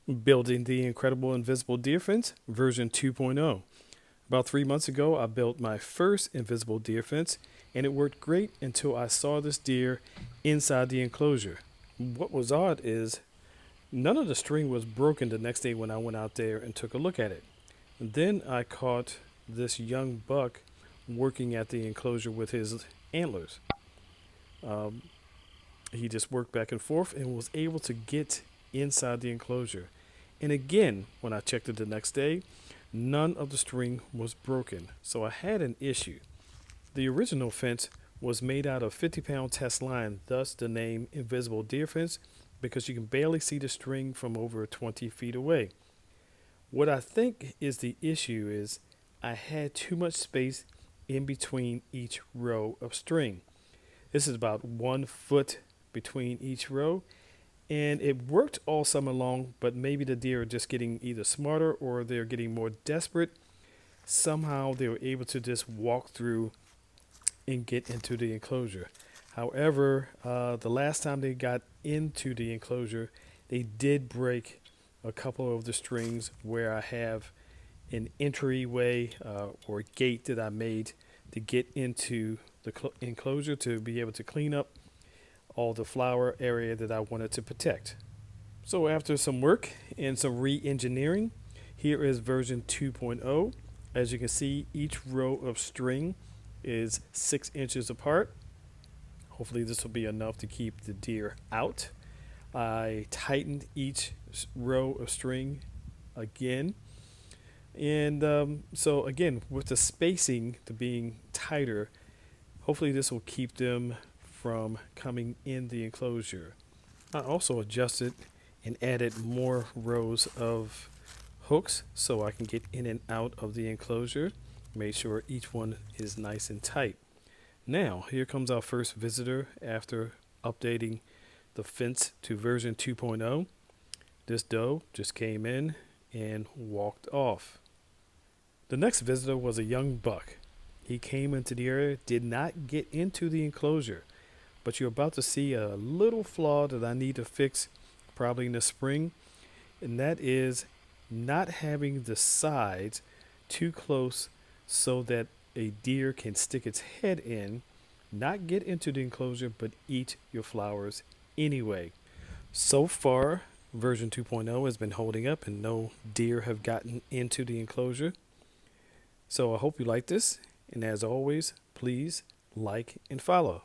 Building the Incredible Invisible Deer Fence version 2.0. About 3 months ago, I built my first invisible deer fence, and it worked great until I saw this deer inside the enclosure. What was odd is none of the string was broken the next day when I went out there and took a look at it. And then I caught this young buck working at the enclosure with his antlers. Um, he just worked back and forth and was able to get inside the enclosure. And again, when I checked it the next day, none of the string was broken. So I had an issue. The original fence was made out of 50-pound test line, thus the name Invisible Deer Fence, because you can barely see the string from over 20 feet away. What I think is the issue is I had too much space in between each row of string. This is about 1 foot between each row, and it worked all summer long, but maybe the deer are just getting either smarter or they're getting more desperate. Somehow they were able to just walk through and get into the enclosure. However, the last time they got into the enclosure, they did break a couple of the strings where I have an entryway or gate that I made to get into the enclosure to be able to clean up all the flower area that I wanted to protect. So after some work and some re-engineering, here is version 2.0. As you can see, each row of string is 6 inches apart. Hopefully this will be enough to keep the deer out. I tightened each row of string again. And so again, with the spacing to being tighter, hopefully this will keep them from coming in the enclosure. I also adjusted and added more rows of hooks so I can get in and out of the enclosure. Made sure each one is nice and tight. Now, here comes our first visitor after updating the fence to version 2.0. This doe just came in and walked off. The next visitor was a young buck. He came into the area, did not get into the enclosure, but you're about to see a little flaw that I need to fix probably in the spring, and that is not having the sides too close so that a deer can stick its head in, not get into the enclosure, but eat your flowers anyway. So far, version 2.0 has been holding up and no deer have gotten into the enclosure. So I hope you like this, and as always, please like and follow.